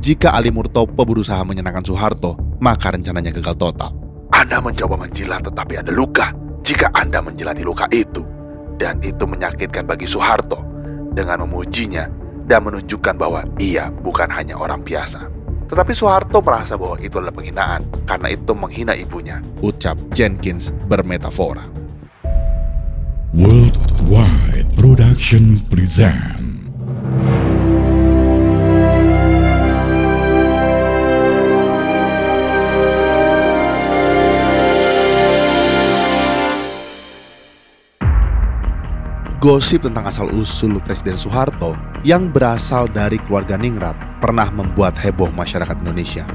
Jika Ali Murtopo berusaha menyenangkan Soeharto, maka rencananya gagal total. Anda mencoba menjilat tetapi Anda luka. Jika Anda menjilati luka itu, dan itu menyakitkan bagi Soeharto, dengan memujinya dan menunjukkan bahwa ia bukan hanya orang biasa. Tetapi Soeharto merasa bahwa itu adalah penghinaan karena itu menghina ibunya, ucap Jenkins bermetafora. Worldwide Production present. Gosip tentang asal-usul Presiden Soeharto yang berasal dari keluarga Ningrat pernah membuat heboh masyarakat Indonesia.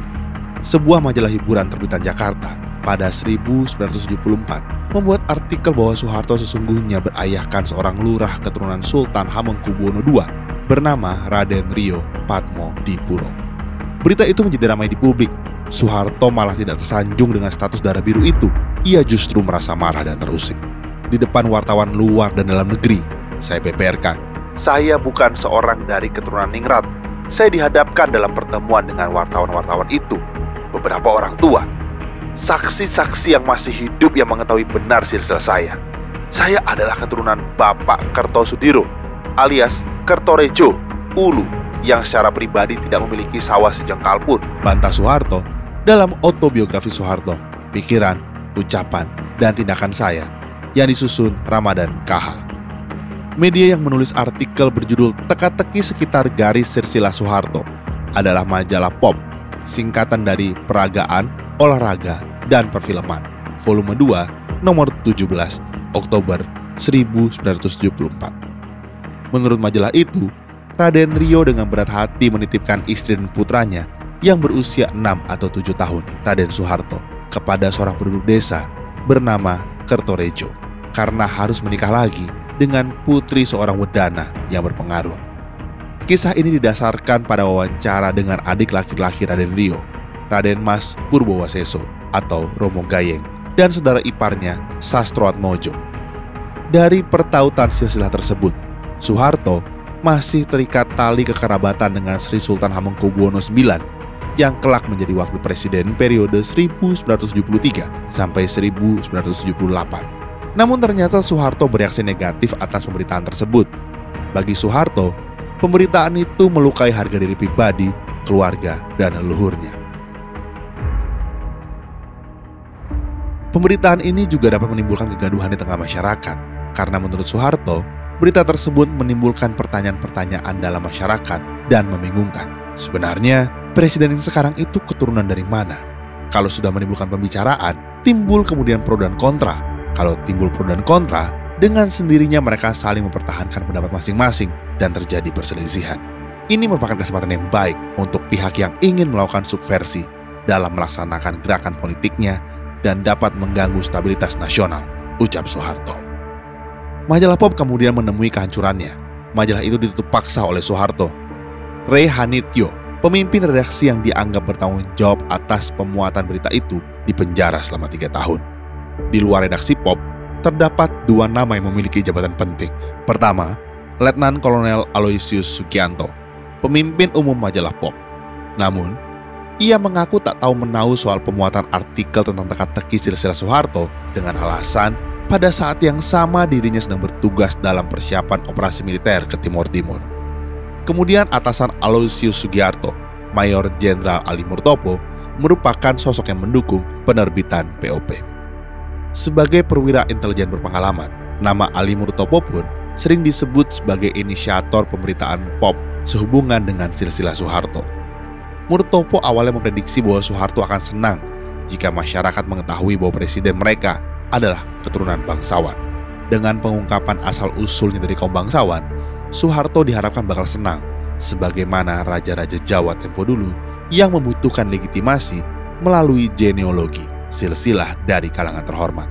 Sebuah majalah hiburan terbitan Jakarta pada 1974 membuat artikel bahwa Soeharto sesungguhnya berayahkan seorang lurah keturunan Sultan Hamengkubuwono II bernama Raden Rio Patmo Dipuro. Berita itu menjadi ramai di publik. Soeharto malah tidak tersanjung dengan status darah biru itu. Ia justru merasa marah dan terusik. Di depan wartawan luar dan dalam negeri, saya beberkan, saya bukan seorang dari keturunan Ningrat. Saya dihadapkan dalam pertemuan dengan wartawan-wartawan itu, beberapa orang tua, saksi-saksi yang masih hidup yang mengetahui benar silsilah saya. Saya adalah keturunan Bapak Kertosudiro alias Kertorejo Ulu yang secara pribadi tidak memiliki sawah sejengkal pun, bantah Soeharto dalam autobiografi Soeharto, Pikiran, Ucapan, dan Tindakan Saya yang disusun Ramadan Kahal. Media yang menulis artikel berjudul Teka-teki sekitar garis silsilah Soeharto adalah majalah Pop, singkatan dari Peragaan, Olahraga, dan Perfilman, volume 2, nomor 17, Oktober 1974. Menurut majalah itu, Raden Rio dengan berat hati menitipkan istri dan putranya yang berusia 6 atau 7 tahun, Raden Soeharto, kepada seorang penduduk desa bernama Kertorejo, karena harus menikah lagi dengan putri seorang wedana yang berpengaruh. Kisah ini didasarkan pada wawancara dengan adik laki-laki Raden Rio, Raden Mas Purbowaseso atau Romo Gayeng, dan saudara iparnya Sastroatmojo. Dari pertautan silsilah tersebut, Soeharto masih terikat tali kekerabatan dengan Sri Sultan Hamengkubuwono IX yang kelak menjadi wakil presiden periode 1973 sampai 1978. Namun ternyata Soeharto bereaksi negatif atas pemberitaan tersebut. Bagi Soeharto, pemberitaan itu melukai harga diri pribadi, keluarga, dan leluhurnya. Pemberitaan ini juga dapat menimbulkan kegaduhan di tengah masyarakat, karena menurut Soeharto, berita tersebut menimbulkan pertanyaan-pertanyaan dalam masyarakat dan membingungkan. Sebenarnya, presiden yang sekarang itu keturunan dari mana? Kalau sudah menimbulkan pembicaraan, timbul kemudian pro dan kontra. Kalau timbul pro dan kontra, dengan sendirinya mereka saling mempertahankan pendapat masing-masing dan terjadi perselisihan. Ini merupakan kesempatan yang baik untuk pihak yang ingin melakukan subversi dalam melaksanakan gerakan politiknya dan dapat mengganggu stabilitas nasional, ucap Soeharto. Majalah Pop kemudian menemui kehancurannya. Majalah itu ditutup paksa oleh Soeharto. Ray Hanityo, pemimpin redaksi yang dianggap bertanggung jawab atas pemuatan berita itu, dipenjara selama 3 tahun. Di luar redaksi Pop, terdapat 2 nama yang memiliki jabatan penting. Pertama, Letnan Kolonel Aloysius Sugianto, pemimpin umum majalah Pop. Namun, ia mengaku tak tahu menahu soal pemuatan artikel tentang teka-teki silsilah Soeharto dengan alasan pada saat yang sama dirinya sedang bertugas dalam persiapan operasi militer ke Timur Timur. Kemudian atasan Aloysius Sugiarto, Mayor Jenderal Ali Murtopo, merupakan sosok yang mendukung penerbitan POP. Sebagai perwira intelijen berpengalaman, nama Ali Murtopo pun sering disebut sebagai inisiator pemberitaan Pop sehubungan dengan silsilah Soeharto. Murtopo awalnya memprediksi bahwa Soeharto akan senang jika masyarakat mengetahui bahwa presiden mereka adalah keturunan bangsawan. Dengan pengungkapan asal-usulnya dari kaum bangsawan, Soeharto diharapkan bakal senang, sebagaimana raja-raja Jawa tempo dulu yang membutuhkan legitimasi melalui genealogi, silsilah dari kalangan terhormat.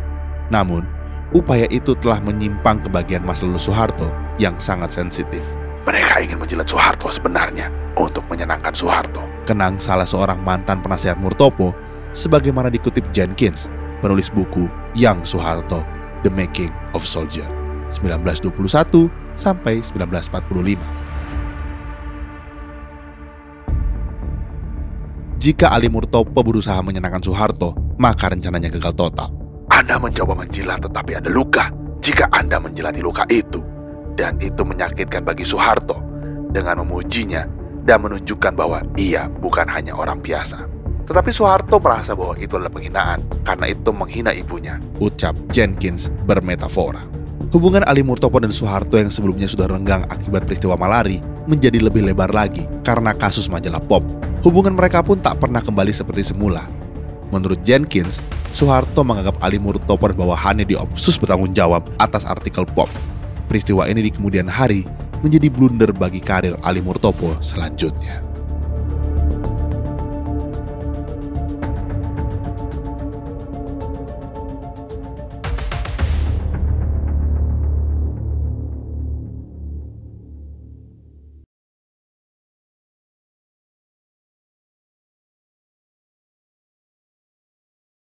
Namun, upaya itu telah menyimpang ke bagian masa lalu Soeharto yang sangat sensitif. Mereka ingin menjilat Soeharto sebenarnya untuk menyenangkan Soeharto, kenang salah seorang mantan penasihat Murtopo, sebagaimana dikutip Jenkins, penulis buku Young Soeharto, The Making of Soldier, 1921 sampai 1945. Jika Ali Murtopo berusaha menyenangkan Soeharto, maka rencananya gagal total. Anda mencoba menjilat tetapi ada luka. Jika Anda menjilati luka itu, dan itu menyakitkan bagi Soeharto, dengan memujinya dan menunjukkan bahwa ia bukan hanya orang biasa. Tetapi Soeharto merasa bahwa itu adalah penghinaan karena itu menghina ibunya, ucap Jenkins bermetafora. Hubungan Ali Murtopo dan Soeharto yang sebelumnya sudah renggang akibat peristiwa Malari menjadi lebih lebar lagi karena kasus majalah Pop. Hubungan mereka pun tak pernah kembali seperti semula. Menurut Jenkins, Soeharto menganggap Ali Murtopo dan bawahannya diopsus bertanggung jawab atas artikel Pop. Peristiwa ini di kemudian hari menjadi blunder bagi karir Ali Murtopo selanjutnya.